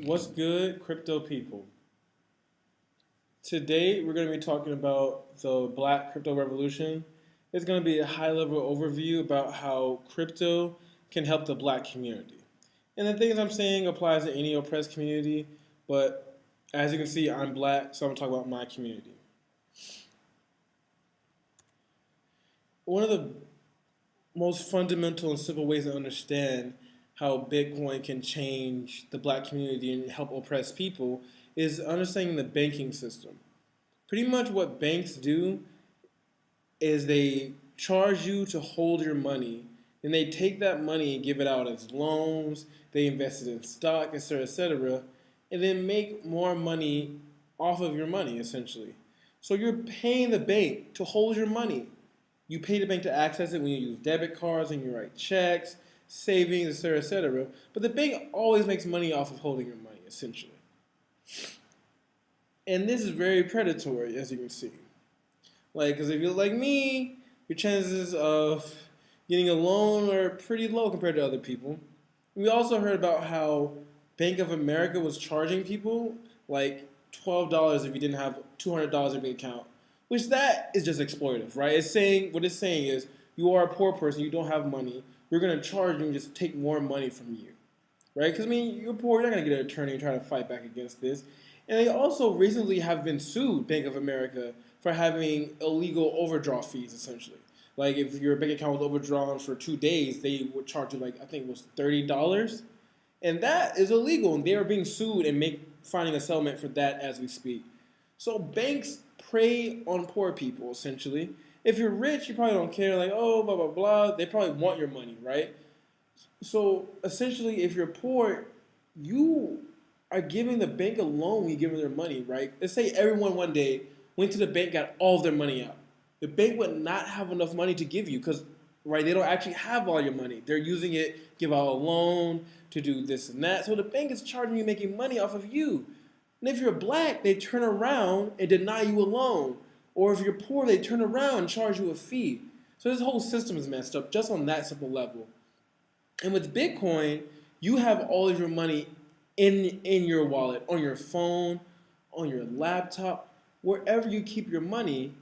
What's good, crypto people? Today, we're going to be talking about the Black crypto revolution. It's going to be a high level overview about how crypto can help the Black community. And the things I'm saying applies to any oppressed community, but as you can see, I'm Black, so I'm going to talk about my community. One of the most fundamental and simple ways to understand how Bitcoin can change the Black community and help oppressed people is understanding the banking system. Pretty much what banks do is they charge you to hold your money, and they take that money and give it out as loans, they invest it in stock, etc., and then make more money off of your money, essentially. So you're paying the bank to hold your money. You pay the bank to access it when you use debit cards and you write checks, savings, etc., But the bank always makes money off of holding your money, essentially. And this is very predatory, as you can see. Like, because if you're like me, your chances of getting a loan are pretty low compared to other people. We also heard about how Bank of America was charging people like $12 if you didn't have $200 in your account, which that is just exploitative, right? It's saying what it's saying is you are a poor person, you don't have money, we're gonna charge you and just take more money from you, right? Because I mean, you're poor, you're not gonna get an attorney and try to fight back against this. And they also recently have been sued, Bank of America, for having illegal overdraft fees, essentially. Like if your bank account was overdrawn for 2 days, they would charge you like I think it was $30, and that is illegal. And they are being sued and finding a settlement for that as we speak. So banks prey on poor people, essentially. If you're rich, you probably don't care. Like oh blah blah blah. They probably want your money, right? So essentially, if you're poor, you are giving the bank a loan when you give them their money, right? Let's say everyone one day went to the bank, got all of their money out. The bank would not have enough money to give you because, right, they don't actually have all your money. They're using it, give out a loan to do this and that. So the bank is charging you, making money off of you. And if you're black, they turn around and deny you a loan. Or if you're poor, they turn around and charge you a fee. So this whole system is messed up just on that simple level. And with Bitcoin, you have all of your money in your wallet, on your phone, on your laptop, wherever you keep your money,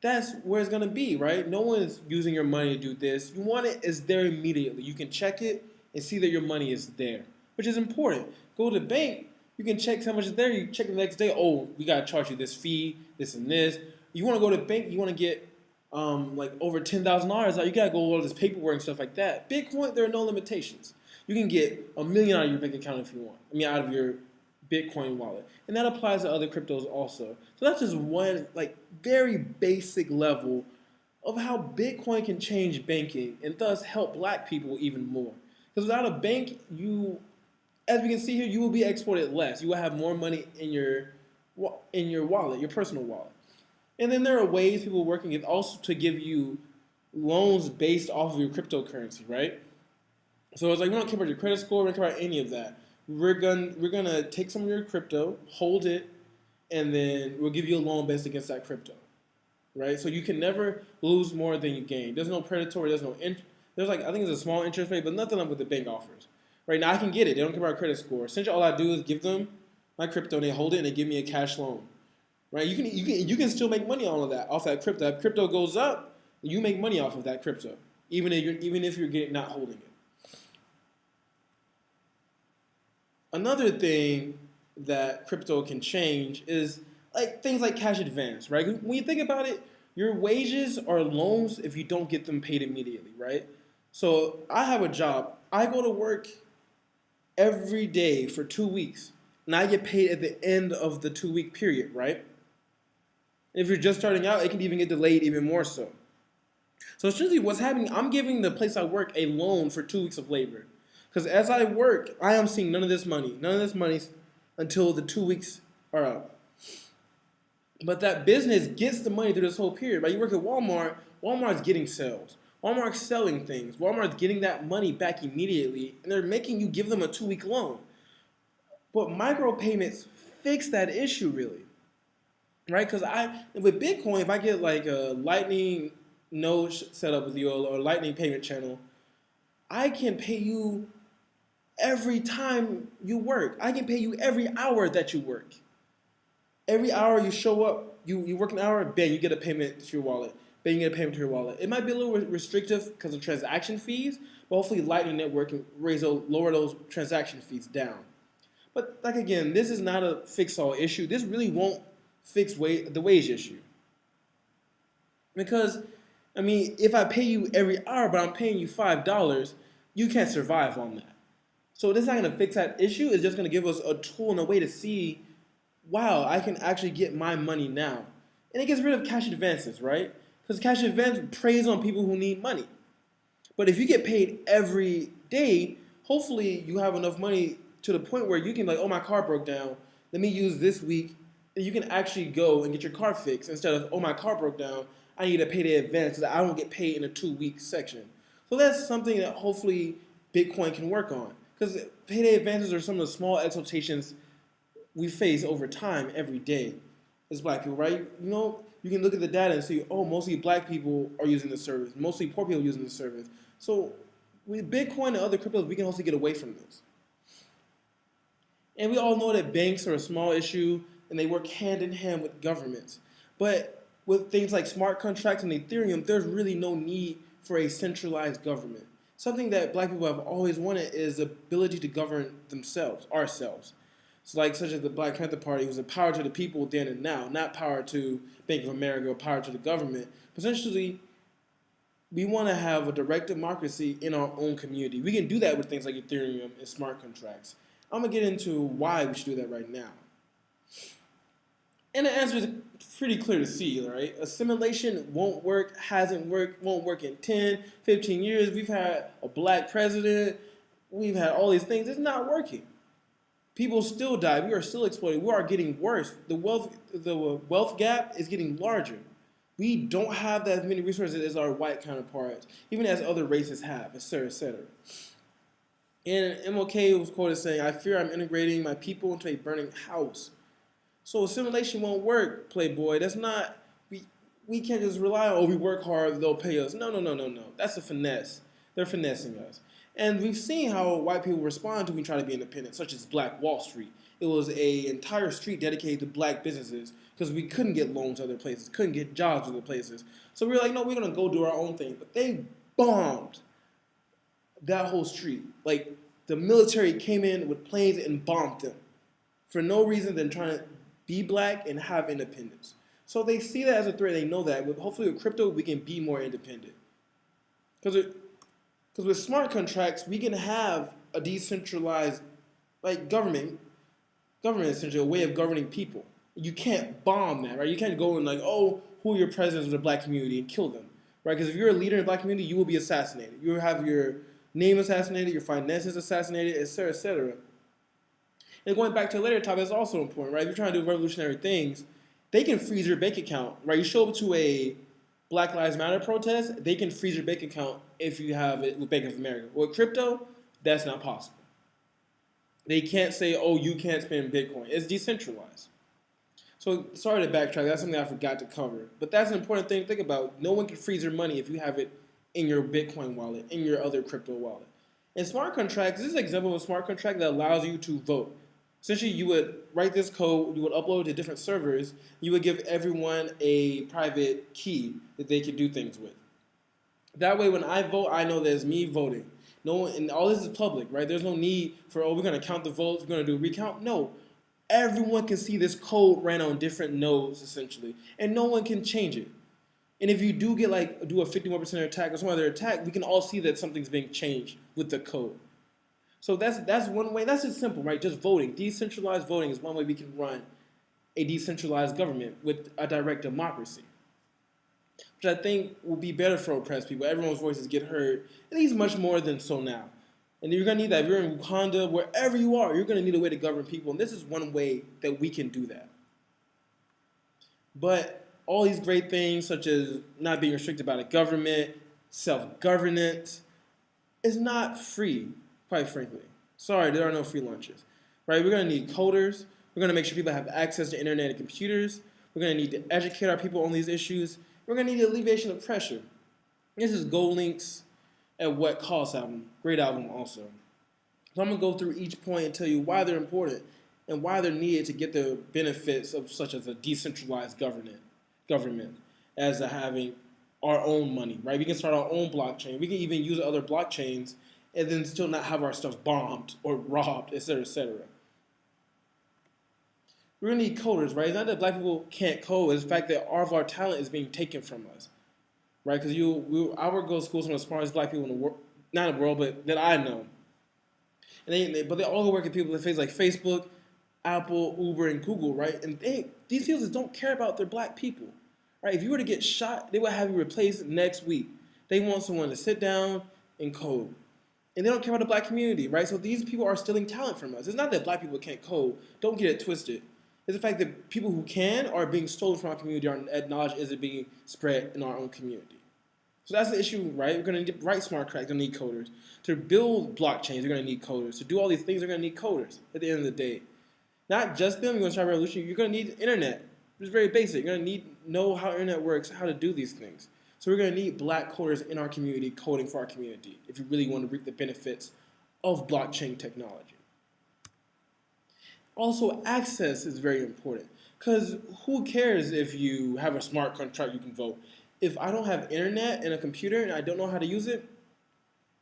that's where it's gonna be, right? No one is using your money to do this. You want it, it's there immediately. You can check it and see that your money is there, which is important. Go to the bank, you can check how much is there. You check the next day, oh, we gotta charge you this fee, this and this. You wanna go to the bank, you wanna get like over $10,000 out, you gotta go all this paperwork and stuff like that. Bitcoin, there are no limitations. You can get $1 million out of your bank account if you want. I mean, out of your Bitcoin wallet, and that applies to other cryptos also. So that's just one like very basic level of how Bitcoin can change banking and thus help Black people even more. Because without a bank, you, as we can see here, you will be exported less. You will have more money in your wallet, your personal wallet. And then there are ways people are working it also to give you loans based off of your cryptocurrency, right? So it's like we don't care about your credit score, we don't care about any of that. We're gonna take some of your crypto, hold it, and then we'll give you a loan based against that crypto, right? So you can never lose more than you gain. There's no predatory. There's like I think it's a small interest rate, but nothing like what the bank offers. Right now I can get it. They don't care about credit score. Essentially, all I do is give them my crypto, and they hold it, and they give me a cash loan. Right? You can still make money on all of that off that crypto. If crypto goes up, you make money off of that crypto, even if you're not holding it. Another thing that crypto can change is like things like cash advance, right? When you think about it, your wages are loans if you don't get them paid immediately, right? So I have a job. I go to work every day for 2 weeks, and I get paid at the end of the 2 week period, right? If you're just starting out, it can even get delayed even more so. So essentially what's happening, I'm giving the place I work a loan for 2 weeks of labor. Because as I work, I am seeing none of this money. None of this money until the 2 weeks are up. But that business gets the money through this whole period. Right? You work at Walmart, Walmart's getting sales. Walmart's selling things. Walmart's getting that money back immediately, and they're making you give them a 2 week loan. But micropayments fix that issue really. Right? Because with Bitcoin, if I get like a Lightning node set up with you or a Lightning payment channel, I can pay you every time you work. I can pay you every hour that you work. Every hour you show up, you work an hour, bang, you get a payment to your wallet. Bang, you get a payment to your wallet. It might be a little restrictive because of transaction fees, but hopefully Lightning Network can lower those transaction fees down. But like again, this is not a fix-all issue. This really won't fix the wage issue. Because, I mean, if I pay you every hour, but I'm paying you $5, you can't survive on that. So this is not going to fix that issue. It's just going to give us a tool and a way to see, wow, I can actually get my money now. And it gets rid of cash advances, right? Because cash advance preys on people who need money. But if you get paid every day, hopefully you have enough money to the point where you can like, oh, my car broke down. Let me use this week. And you can actually go and get your car fixed instead of, oh, my car broke down. I need to pay the advance so that I don't get paid in a 2-week section. So that's something that hopefully Bitcoin can work on. Because payday advances are some of the small exaltations we face over time every day as black people, right? You know, you can look at the data and see, oh, mostly black people are using the service. Mostly poor people are using the service. So with Bitcoin and other cryptos, we can also get away from this. And we all know that banks are a small issue and they work hand in hand with governments. But with things like smart contracts and Ethereum, there's really no need for a centralized government. Something that black people have always wanted is the ability to govern themselves, ourselves. So like such as the Black Panther Party was a power to the people then and now, not power to Bank of America or power to the government. Essentially, we want to have a direct democracy in our own community. We can do that with things like Ethereum and smart contracts. I'm going to get into why we should do that right now. And the answer is pretty clear to see, right? Assimilation won't work, hasn't worked, won't work in 10, 15 years. We've had a black president. We've had all these things. It's not working. People still die. We are still exploited. We are getting worse. The wealth gap is getting larger. We don't have that many resources as our white counterparts, even as other races have, et cetera, et cetera. And MLK was quoted saying, "I fear I'm integrating my people into a burning house." So assimilation won't work, Playboy. That's not, we can't just rely on, oh, we work hard, they'll pay us. No. That's a finesse. They're finessing us. And we've seen how white people respond to when we try to be independent, such as Black Wall Street. It was an entire street dedicated to black businesses because we couldn't get loans other places, couldn't get jobs other places. So we were like, no, we're going to go do our own thing. But they bombed that whole street. Like, the military came in with planes and bombed them for no reason than trying to be black and have independence. So they see that as a threat. They know that. Hopefully with crypto, we can be more independent. Because with smart contracts, we can have a decentralized, like government essentially, a way of governing people. You can't bomb that, right? You can't go and like, oh, who are your presidents of the black community and kill them, right? Because if you're a leader in the black community, you will be assassinated. You will have your name assassinated, your finances assassinated, et cetera, et cetera. And going back to a later topic, it's also important, right? If you're trying to do revolutionary things, they can freeze your bank account, right? You show up to a Black Lives Matter protest, they can freeze your bank account if you have it with Bank of America. With crypto, that's not possible. They can't say, oh, you can't spend Bitcoin. It's decentralized. So sorry to backtrack. That's something I forgot to cover. But that's an important thing to think about. No one can freeze your money if you have it in your Bitcoin wallet, in your other crypto wallet. And smart contracts, this is an example of a smart contract that allows you to vote. Essentially, you would write this code, you would upload it to different servers, you would give everyone a private key that they could do things with. That way, when I vote, I know that it's me voting. No one, and all this is public, right? There's no need for, oh, we're going to count the votes, we're going to do a recount. No. Everyone can see this code ran on different nodes, essentially, and no one can change it. And if you do get, do a 51% attack or some other attack, we can all see that something's being changed with the code. So that's one way. That's just simple, right? Just voting. Decentralized voting is one way we can run a decentralized government with a direct democracy, which I think will be better for oppressed people. Everyone's voices get heard, at least much more than so now. And you're going to need that. If you're in Wakanda, wherever you are, you're going to need a way to govern people. And this is one way that we can do that. But all these great things, such as not being restricted by the government, self-governance, is not free, quite frankly. Sorry, there are no free lunches. Right? We're going to need coders. We're going to make sure people have access to internet and computers. We're going to need to educate our people on these issues. We're going to need alleviation of pressure. This is Gold Link's At What Cost album. Great album also. So I'm going to go through each point and tell you why they're important and why they're needed to get the benefits of such as a decentralized government as having our own money, right? We can start our own blockchain. We can even use other blockchains and then still not have our stuff bombed or robbed, etc., etc. We're gonna need coders, right? It's not that black people can't code; it's the fact that all of our talent is being taken from us, right? Because I would go to school with some of the smartest black people in the world, not in the world, but that I know, and but they all work at people that face like Facebook, Apple, Uber, and Google, right? And these people don't care about their black people, right? If you were to get shot, they would have you replaced next week. They want someone to sit down and code. And they don't care about the black community, right? So these people are stealing talent from us. It's not that black people can't code. Don't get it twisted. It's the fact that people who can are being stolen from our community, our knowledge isn't being spread in our own community. So that's the issue, right? We're going to write smart contracts, we're going to need coders. To build blockchains, we're going to need coders. To do all these things, we're going to need coders at the end of the day. Not just them, you're going to start a revolution, you're going to need internet. It's very basic. You're going to know how internet works, how to do these things. So we're going to need black coders in our community coding for our community if you really want to reap the benefits of blockchain technology. Also, access is very important because who cares if you have a smart contract you can vote? If I don't have internet and a computer and I don't know how to use it,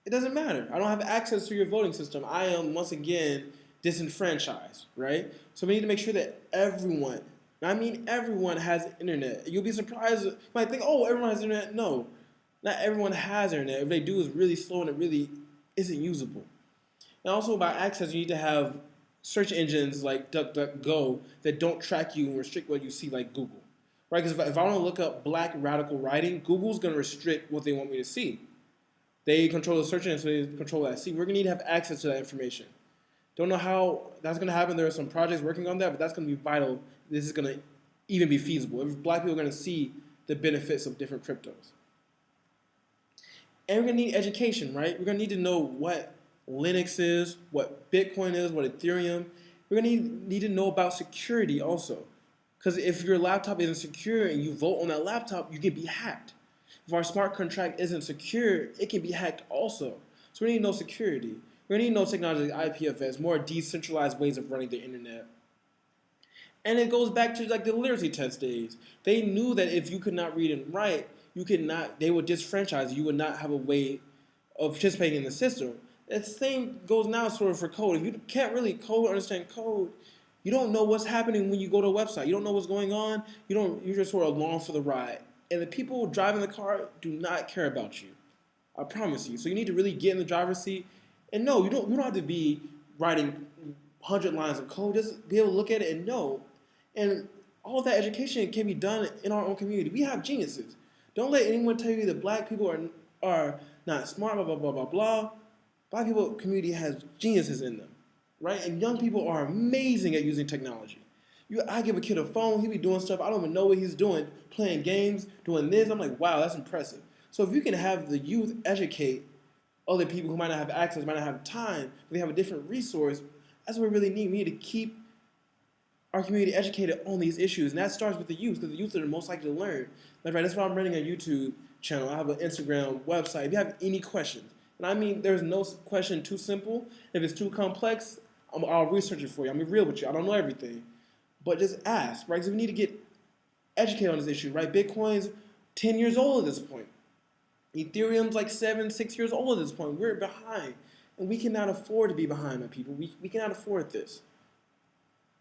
it doesn't matter. I don't have access to your voting system. I am, once again, disenfranchised, right? So we need to make sure that everyone, I mean everyone, has internet. You'll be surprised. You might think, oh, everyone has internet. No, not everyone has internet. If they do, it's really slow and it really isn't usable. And also about access, you need to have search engines like DuckDuckGo that don't track you and restrict what you see like Google, right? Because if I want to look up black radical writing, Google's going to restrict what they want me to see. They control the search engine, so they control what I see. We're going to need to have access to that information. Don't know how that's going to happen. There are some projects working on that, but that's going to be vital. This is going to even be feasible. If black people are going to see the benefits of different cryptos. And we're going to need education, right? We're going to need to know what Linux is, what Bitcoin is, what Ethereum. We're going to need to know about security also. Because if your laptop isn't secure and you vote on that laptop, you can be hacked. If our smart contract isn't secure, it can be hacked also. So we need to know security. We need to know technology like IPFS, more decentralized ways of running the internet. And it goes back to like the literacy test days. They knew that if you could not read and write, they would disfranchise you. You would not have a way of participating in the system. That same goes now sort of for code. If you can't really code or understand code, you don't know what's happening when you go to a website. You don't know what's going on. You're just sort of along for the ride. And the people driving the car do not care about you. I promise you. So you need to really get in the driver's seat. And no, you don't have to be writing 100 lines of code. Just be able to look at it and know. And all of that education can be done in our own community. We have geniuses. Don't let anyone tell you that black people are not smart, blah, blah, blah, blah, blah. Black people community has geniuses in them, right? And young people are amazing at using technology. I give a kid a phone, he be doing stuff, I don't even know what he's doing, playing games, doing this. I'm like, wow, that's impressive. So if you can have the youth educate other people who might not have access, might not have time, but they have a different resource, that's what we really need. We need to keep our community educated on these issues. And that starts with the youth, because the youth are the most likely to learn. That's why I'm running a YouTube channel. I have an Instagram website. If you have any questions, and I mean, there's no question too simple. If it's too complex, I'll research it for you. I'll be real with you. I don't know everything. But just ask, right? Because we need to get educated on this issue, right? Bitcoin's 10 years old at this point. Ethereum's like 6 years old at this point. We're behind. And we cannot afford to be behind, my people. We cannot afford this.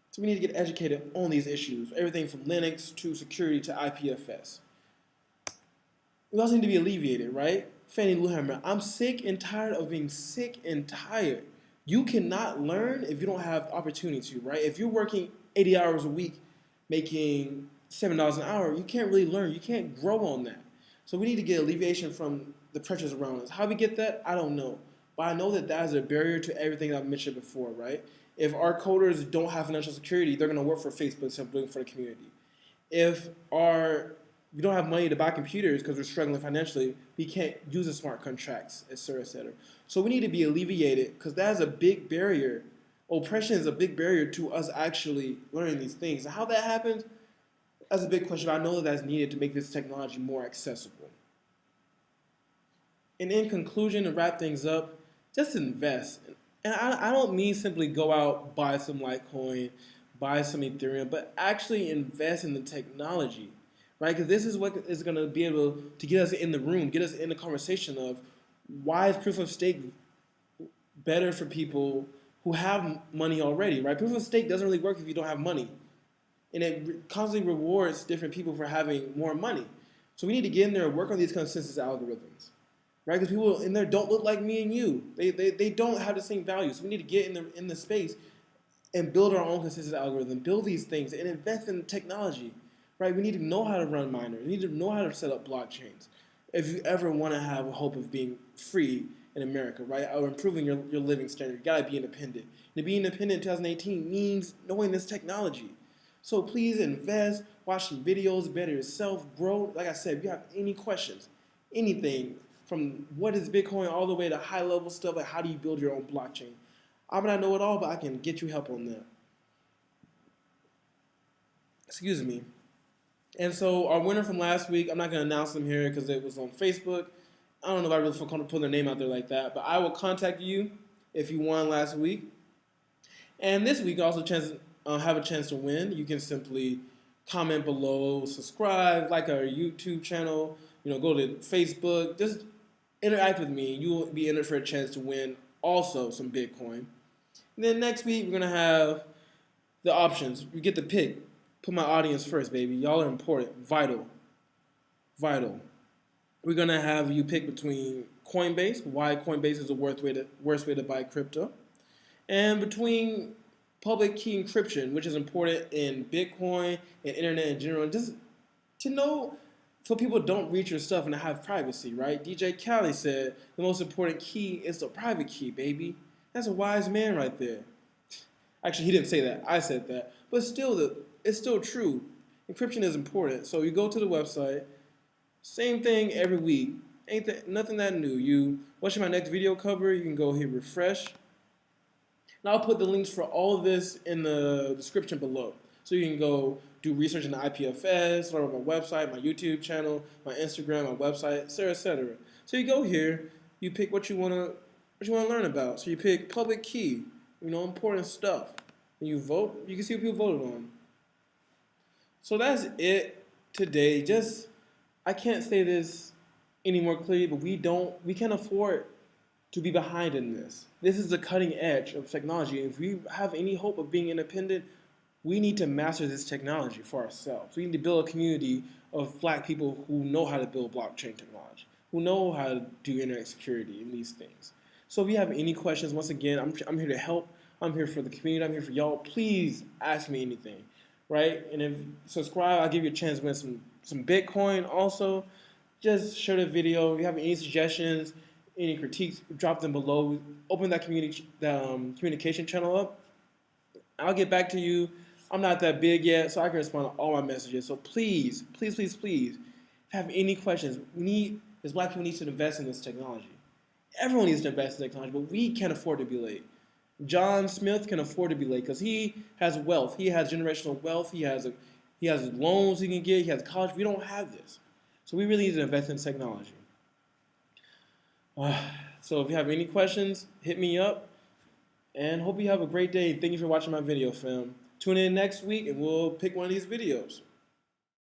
So we need to get educated on these issues. Everything from Linux to security to IPFS. We also need to be alleviated, right? Fannie Lou Hammer, I'm sick and tired of being sick and tired. You cannot learn if you don't have opportunity to, right? If you're working 80 hours a week, making $7 an hour, you can't really learn. You can't grow on that. So we need to get alleviation from the pressures around us. How we get that, I don't know. But I know that that is a barrier to everything I've mentioned before, right? If our coders don't have financial security, they're going to work for Facebook instead of doing for the community. If we don't have money to buy computers because we're struggling financially, we can't use the smart contracts, et cetera, et cetera. So we need to be alleviated because that is a big barrier. Oppression is a big barrier to us actually learning these things. And how that happens, that's a big question. I know that that's needed to make this technology more accessible. And in conclusion, to wrap things up, just invest. And I don't mean simply go out, buy some Litecoin, buy some Ethereum, but actually invest in the technology, right? Because this is what is going to be able to get us in the room, get us in the conversation of why is proof of stake better for people who have money already, right? Proof of stake doesn't really work if you don't have money. And it constantly rewards different people for having more money. So we need to get in there and work on these consensus algorithms, right? Because people in there don't look like me and you. They don't have the same value. So we need to get in the space and build our own consensus algorithm, build these things, and invest in technology, right? We need to know how to run miners. We need to know how to set up blockchains. If you ever want to have a hope of being free in America, right, or improving your living standard, you gotta be independent. And to be independent in 2018 means knowing this technology. So please invest, watch some videos, better yourself, grow. Like I said, if you have any questions, anything from what is Bitcoin all the way to high level stuff like how do you build your own blockchain. I may not know it all, but I can get you help on that. Excuse me. And so our winner from last week, I'm not going to announce them here because it was on Facebook. I don't know if I really feel comfortable putting their name out there like that, but I will contact you if you won last week. And this week, also have a chance to win. You can simply comment below, subscribe, like our YouTube channel, go to Facebook, just interact with me. You will be in it for a chance to win also some Bitcoin. And then next week, we're going to have the options. You get to pick. Put my audience first, baby. Y'all are important. Vital. Vital. We're going to have you pick between Coinbase, why Coinbase is the worst way to buy crypto, and between public key encryption, which is important in Bitcoin and internet in general, just to know so people don't reach your stuff and to have privacy, right? DJ Khaled said the most important key is the private key, baby. That's a wise man right there. Actually, he didn't say that. I said that. But still, it's still true. Encryption is important. So you go to the website, same thing every week. Nothing that new. You watching my next video cover, you can go here, refresh. And I'll put the links for all of this in the description below. So you can go do research in the IPFS, learn about my website, my YouTube channel, my Instagram, my website, etc., etc. So you go here, you pick what you wanna learn about. So you pick public key, important stuff. And you vote, you can see what people voted on. So that's it today. I can't say this any more clearly, but we can't afford to be behind in this. This is the cutting edge of technology. If we have any hope of being independent, we need to master this technology for ourselves. We need to build a community of black people who know how to build blockchain technology, who know how to do internet security and these things. So if you have any questions, once again, I'm here to help. I'm here for the community. I'm here for y'all. Please ask me anything, right? And if you subscribe, I'll give you a chance to win some Bitcoin also. Just share the video. If you have any suggestions, any critiques, drop them below. Open that communication channel up. I'll get back to you. I'm not that big yet, so I can respond to all my messages. So please, please, please, please, if you have any questions, as black people, need to invest in this technology. Everyone needs to invest in technology, but we can't afford to be late. John Smith can afford to be late because he has wealth. He has generational wealth. He has loans he can get. He has college. We don't have this. So we really need to invest in technology. So if you have any questions, hit me up. And hope you have a great day. Thank you for watching my video, fam. Tune in next week and we'll pick one of these videos.